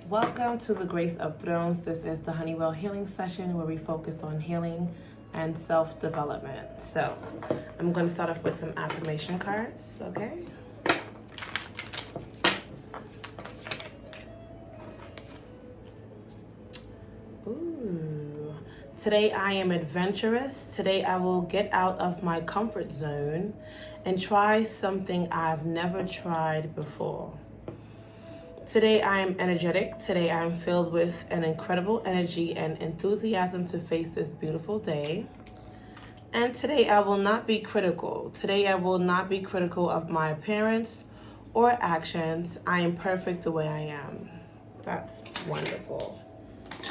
Welcome to the Grace of Thrones. This is the Honeywell Healing Session where we focus on healing and self-development. So I'm going to start off with some affirmation cards, okay? Ooh. Today I am adventurous. Today I will get out of my comfort zone and try something I've never tried before. Today I am energetic. Today I am filled with an incredible energy and enthusiasm to face this beautiful day. And today I will not be critical. Today I will not be critical of my appearance or actions. I am perfect the way I am. That's wonderful.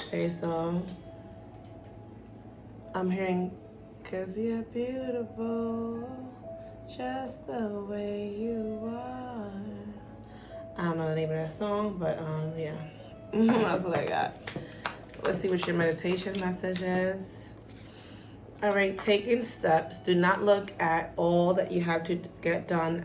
Okay, so I'm hearing, 'cause you're beautiful, just the way you are. I don't know the name of that song, but yeah, that's what I got. Let's see what your meditation message is. All right, taking steps. Do not look at all that you have to get done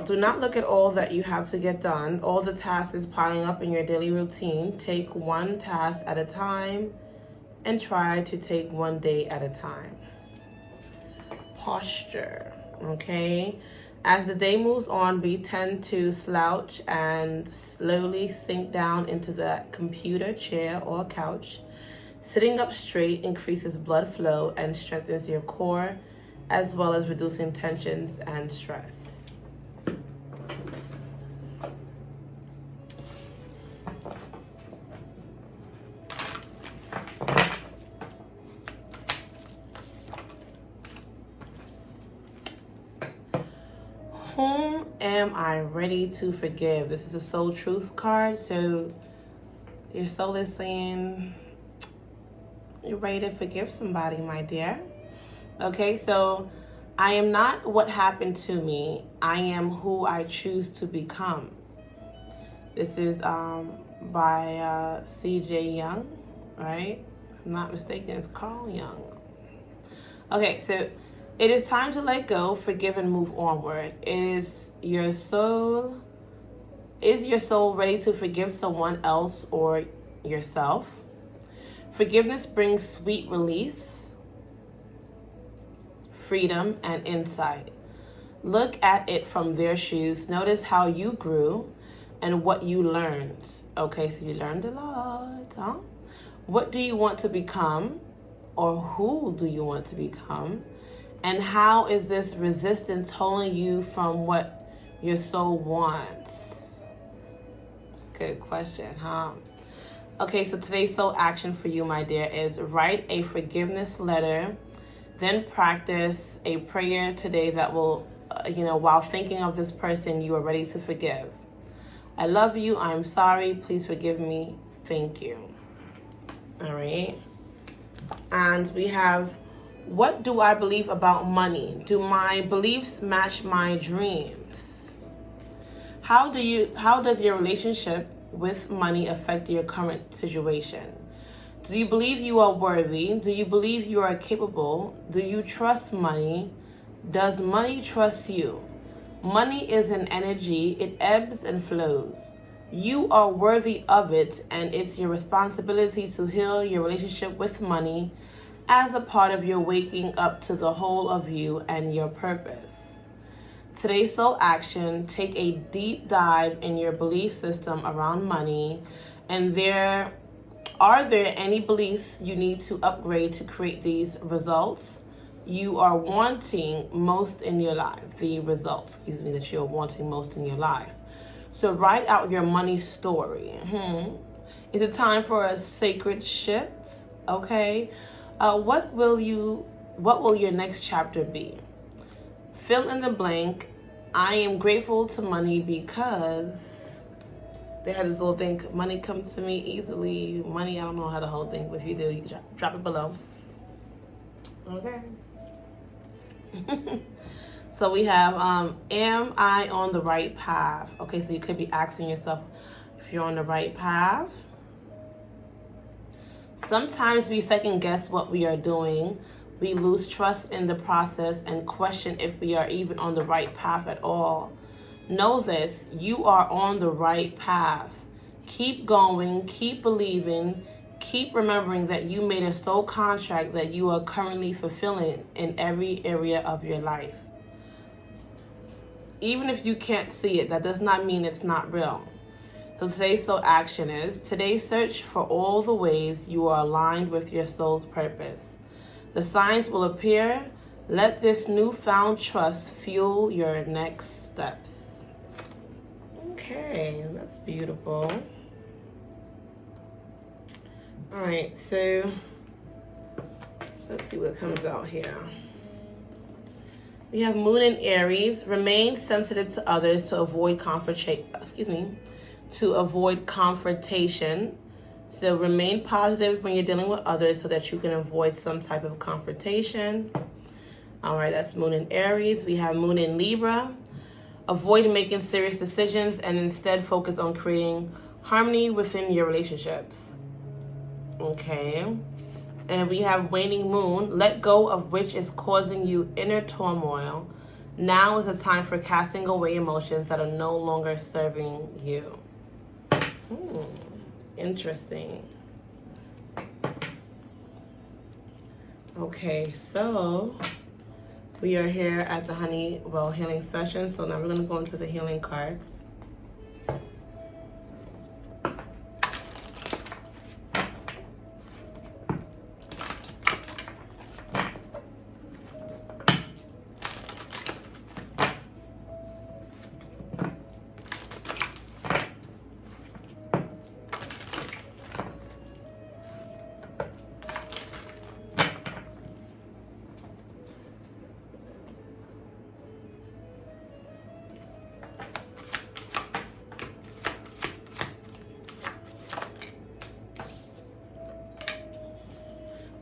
do not look at all that you have to get done. All the tasks is piling up in your daily routine. Take one task at a time and try to take one day at a time. Posture, okay? As the day moves on, we tend to slouch and slowly sink down into the computer, chair, or couch. Sitting up straight increases blood flow and strengthens your core, as well as reducing tensions and stress. Whom am I ready to forgive? This is a soul truth card. So your soul is saying you're ready to forgive somebody, my dear. Okay, so I am not what happened to me. I am who I choose to become. This is by C.J. Young, right? If I'm not mistaken, it's Carl Young. Okay, so it is time to let go, forgive, and move onward. Is your soul ready to forgive someone else or yourself? Forgiveness brings sweet release, freedom, and insight. Look at it from their shoes. Notice how you grew and what you learned. Okay, so you learned a lot, huh? What do you want to become, or who do you want to become? And how is this resistance holding you from what your soul wants? Good question, huh? Okay, so today's soul action for you, my dear, is write a forgiveness letter, then practice a prayer today that will, while thinking of this person you are ready to forgive. I love you. I'm sorry. Please forgive me. Thank you. All right. And we have, what do I believe about money? Do my beliefs match my dreams? How does your relationship with money affect your current situation? Do you believe you are worthy? Do you believe you are capable? Do you trust money? Does money trust you? Money is an energy. It ebbs and flows. You are worthy of it, and it's your responsibility to heal your relationship with money as a part of your waking up to the whole of you and your purpose. Today's soul action, take a deep dive in your belief system around money, and are there any beliefs you need to upgrade to create these results you are wanting most in your life? The results, that you're wanting most in your life. So write out your money story. Is it time for a sacred shift? Okay. What will your next chapter be? Fill in the blank. I am grateful to money because they had this little thing, money comes to me easily. Money, I don't know how the whole thing, but if you do, you can drop it below. Okay. So we have, am I on the right path? Okay, so you could be asking yourself if you're on the right path. Sometimes we second guess what we are doing. We lose trust in the process and question if we are even on the right path at all. Know this, you are on the right path. Keep going, keep believing, keep remembering that you made a soul contract that you are currently fulfilling in every area of your life. Even if you can't see it, that does not mean it's not real. So today's soul action is, today search for all the ways you are aligned with your soul's purpose. The signs will appear. Let this newfound trust fuel your next steps. Okay, that's beautiful. All right, so let's see what comes out here. We have Moon in Aries. Remain sensitive to others to avoid confrontation. So remain positive when you're dealing with others so that you can avoid some type of confrontation. All right, that's Moon in Aries. We have Moon in Libra. Avoid making serious decisions and instead focus on creating harmony within your relationships. Okay. And we have Waning Moon. Let go of which is causing you inner turmoil. Now is the time for casting away emotions that are no longer serving you. Interesting. Okay, so we are here at the Honeywell healing session. So now we're going to go into the healing cards.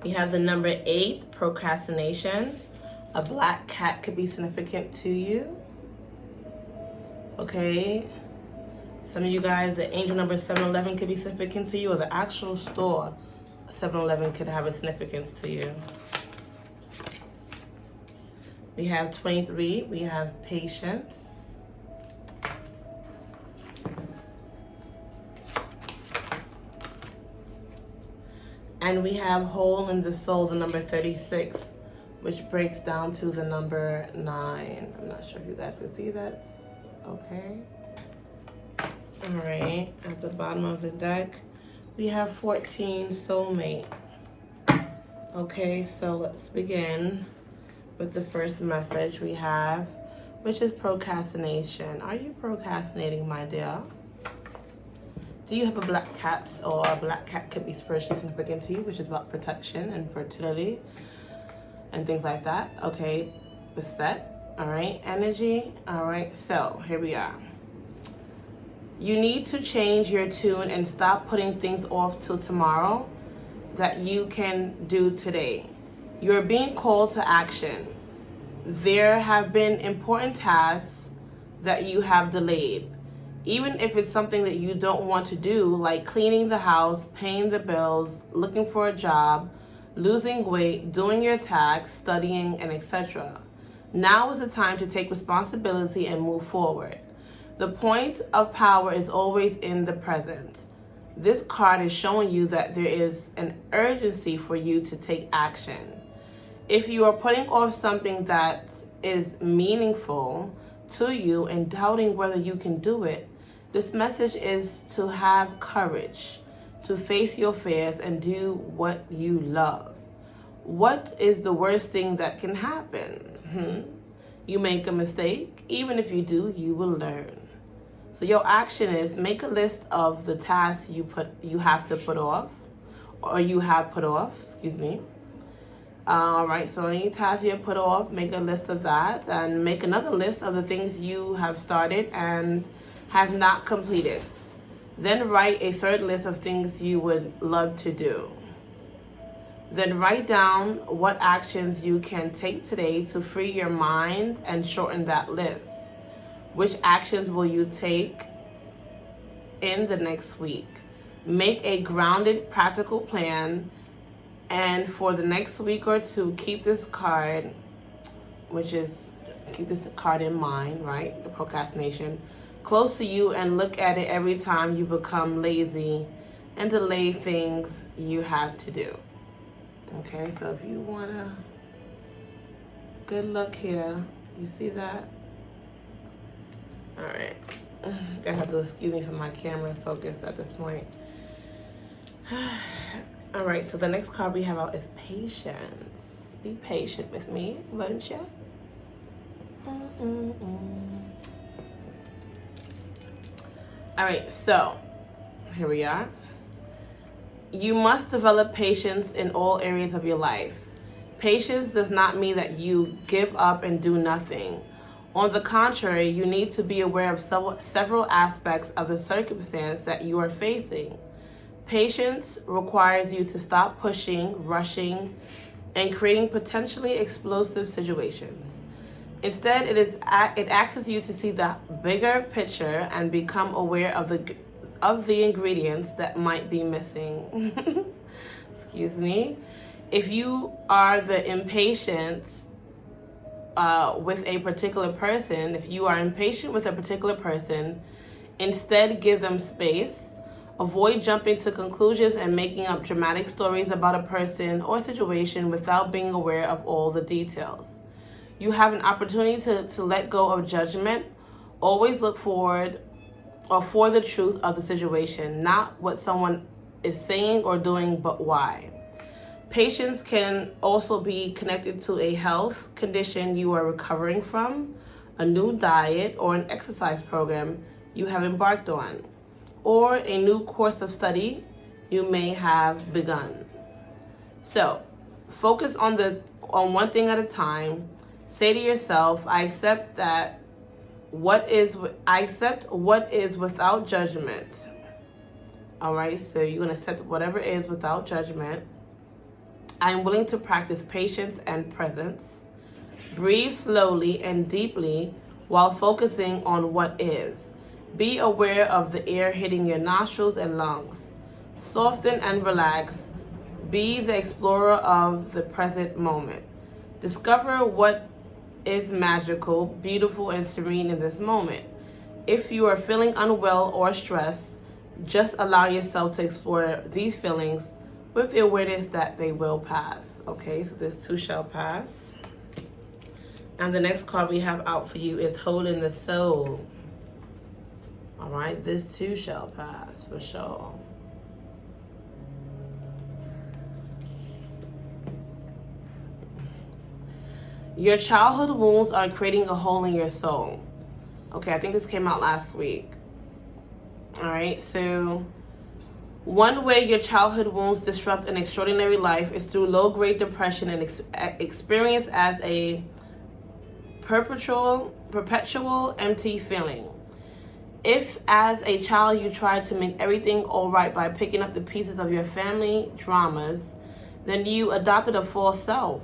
We have the number 8, procrastination. A black cat could be significant to you. Okay. Some of you guys, the angel number 711 could be significant to you, or the actual store 711 could have a significance to you. We have 23. We have patience. And we have whole in the soul, the number 36, which breaks down to the number 9. I'm not sure if you guys can see that. Okay. All right. At the bottom of the deck, we have 14, soulmate. Okay, so let's begin with the first message we have, which is procrastination. Are you procrastinating, my dear? Do you have a black cat, or a black cat could be spiritually significant to you, which is about protection and fertility and things like that. Okay, beset. All right, energy. All right, so here we are. You need to change your tune and stop putting things off till tomorrow that you can do today. You're being called to action. There have been important tasks that you have delayed. Even if it's something that you don't want to do, like cleaning the house, paying the bills, looking for a job, losing weight, doing your tax, studying, and etc. Now is the time to take responsibility and move forward. The point of power is always in the present. This card is showing you that there is an urgency for you to take action. If you are putting off something that is meaningful to you and doubting whether you can do it, this message is to have courage, to face your fears and do what you love. What is the worst thing that can happen? You make a mistake. Even if you do, you will learn. So your action is make a list of the tasks you have put off. All right, so any task you have put off, make a list of that, and make another list of the things you have started and have not completed. Then write a third list of things you would love to do. Then write down what actions you can take today to free your mind and shorten that list. Which actions will you take in the next week? Make a grounded, practical plan. And for the next week or two, keep this card, which is Keep this card in mind, right? The procrastination. Close to you and look at it every time you become lazy and delay things you have to do. Okay, so if you want to, good luck here. You see that? All right. I have to excuse me for my camera focus at this point. All right, so the next card we have out is patience. Be patient with me, won't you? All right, so here we are. You must develop patience in all areas of your life. Patience does not mean that you give up and do nothing. On the contrary, you need to be aware of several aspects of the circumstance that you are facing. Patience requires you to stop pushing, rushing, and creating potentially explosive situations. Instead, it asks you to see the bigger picture and become aware of the ingredients that might be missing. Excuse me. If you are the impatient with a particular person, instead give them space. Avoid jumping to conclusions and making up dramatic stories about a person or situation without being aware of all the details. You have an opportunity to let go of judgment. Always look forward or for the truth of the situation, not what someone is saying or doing, but why. Patience can also be connected to a health condition you are recovering from, a new diet or an exercise program you have embarked on, or a new course of study you may have begun. So, focus on one thing at a time. Say to yourself, I accept what is without judgment. All right, so you're going to accept whatever is without judgment. I am willing to practice patience and presence. Breathe slowly and deeply while focusing on what is. Be aware of the air hitting your nostrils and lungs. Soften and relax. Be the explorer of the present moment. Discover what is magical, beautiful, and serene in this moment. If you are feeling unwell or stressed, just allow yourself to explore these feelings with the awareness that they will pass. Okay, so this too shall pass. And the next card we have out for you is Holding the Soul. All right, this too shall pass for sure. Your childhood wounds are creating a hole in your soul. Okay, I think this came out last week. All right, so one way your childhood wounds disrupt an extraordinary life is through low-grade depression and experience as a perpetual empty feeling. If as a child you tried to make everything all right by picking up the pieces of your family dramas, then you adopted a false self.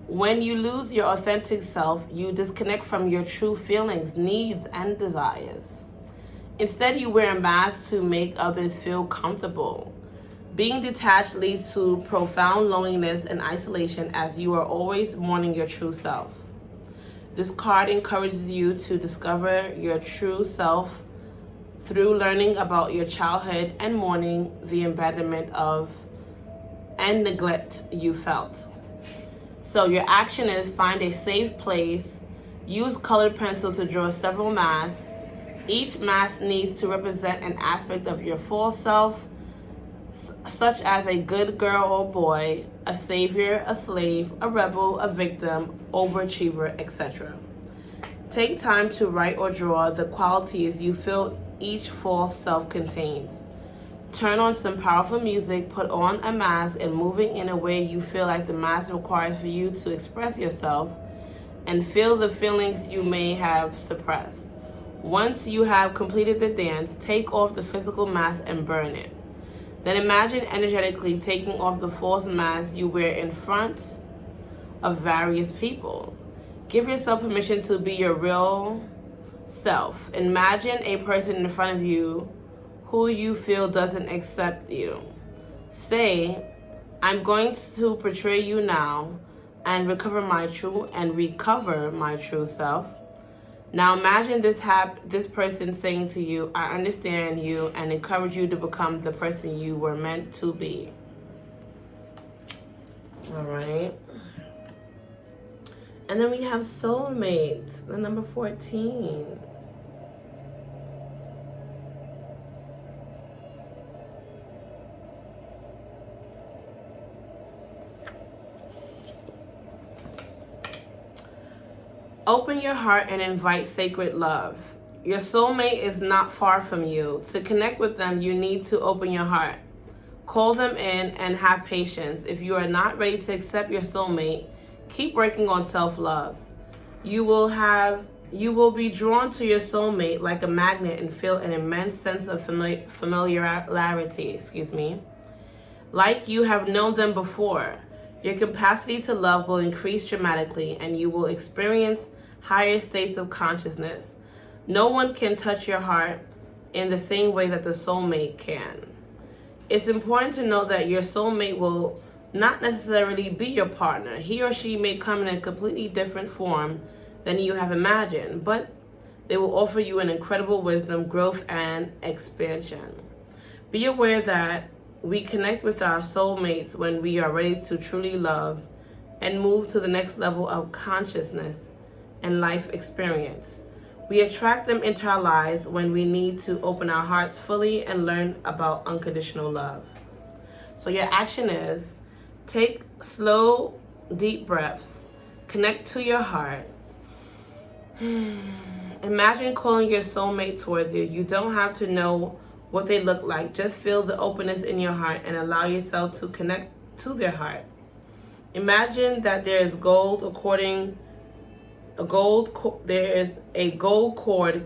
When you lose your authentic self, you disconnect from your true feelings, needs, and desires. Instead, you wear a mask to make others feel comfortable. Being detached leads to profound loneliness and isolation as you are always mourning your true self. This card encourages you to discover your true self through learning about your childhood and mourning the abandonment of and neglect you felt. So your action is find a safe place, use colored pencil to draw several masks. Each mask needs to represent an aspect of your full self, such as a good girl or boy, a savior, a slave, a rebel, a victim, overachiever, etc. Take time to write or draw the qualities you feel each false self contains. Turn on some powerful music, put on a mask, and moving in a way you feel like the mask requires for you to express yourself and feel the feelings you may have suppressed. Once you have completed the dance, take off the physical mask and burn it. Then imagine energetically taking off the false mask you wear in front of various people. Give yourself permission to be your real self. Imagine a person in front of you who you feel doesn't accept you. Say, I'm going to portray you now. and recover my true self. Now imagine this person saying to you, I understand you, and encourage you to become the person you were meant to be. All right. And then we have soulmates, the number 14. Open your heart and invite sacred love. Your soulmate is not far from you. To connect with them, you need to open your heart. Call them in and have patience. If you are not ready to accept your soulmate, keep working on self-love. You will be drawn to your soulmate like a magnet and feel an immense sense of familiarity, like you have known them before. Your capacity to love will increase dramatically, and you will experience higher states of consciousness. No one can touch your heart in the same way that the soulmate can. It's important to know that your soulmate will not necessarily be your partner. He or she may come in a completely different form than you have imagined, but they will offer you an incredible wisdom, growth, and expansion. Be aware that we connect with our soulmates when we are ready to truly love and move to the next level of consciousness and life experience. We attract them into our lives when we need to open our hearts fully and learn about unconditional love. So your action is take slow, deep breaths, connect to your heart. Imagine calling your soulmate towards you. You don't have to know what they look like. Just feel the openness in your heart and allow yourself to connect to their heart. Imagine that there is a gold cord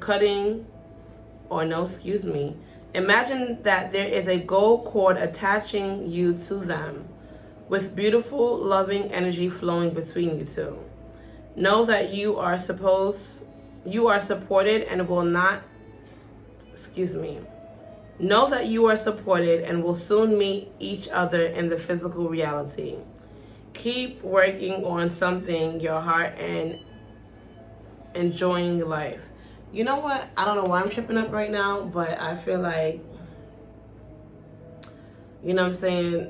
cutting, Imagine that there is a gold cord attaching you to them, with beautiful, loving energy flowing between you two. Know that you are supported and Know that you are supported and will soon meet each other in the physical reality. Keep working on something your heart and enjoying life. You know what? I don't know why I'm tripping up right now, but I feel like, you know what I'm saying?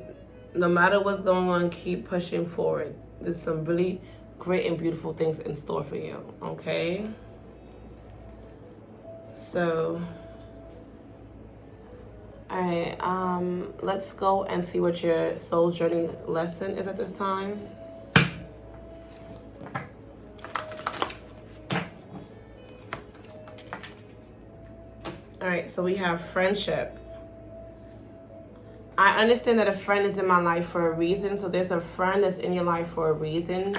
No matter what's going on, keep pushing forward. There's some really great and beautiful things in store for you, okay? So, all right, let's go and see what your soul journey lesson is at this time. All right, so we have friendship. I understand that a friend is in my life for a reason. So there's a friend that's in your life for a reason.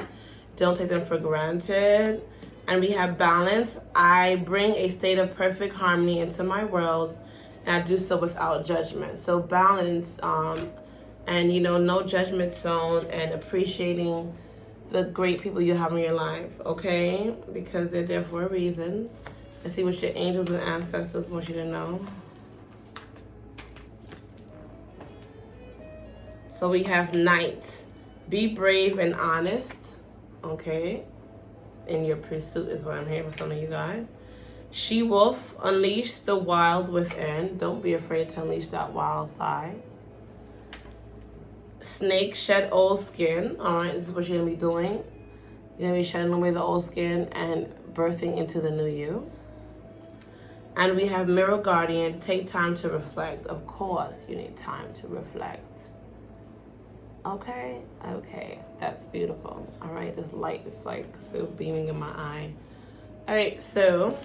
Don't take them for granted. And we have balance. I bring a state of perfect harmony into my world, and I do so without judgment. So balance, and no judgment zone, and appreciating the great people you have in your life, okay? Because they're there for a reason. Let's see what your angels and ancestors want you to know. So we have Knight. Be brave and honest, okay? In your pursuit is what I'm hearing for some of you guys. She-Wolf, unleash the wild within. Don't be afraid to unleash that wild side. Snake, shed old skin. All right, this is what you're going to be doing. You're going to be shedding away the old skin and birthing into the new you. And we have Mirror Guardian, take time to reflect. Of course, you need time to reflect. Okay, that's beautiful. All right, this light is like so beaming in my eye. All right, so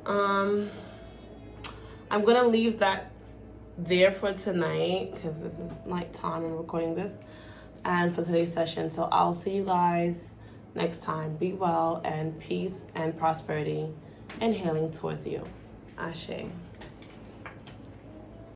I'm gonna leave that there for tonight because this is nighttime and recording this, and for today's session. So I'll see you guys next time. Be well, and peace and prosperity and healing towards you. Ashe.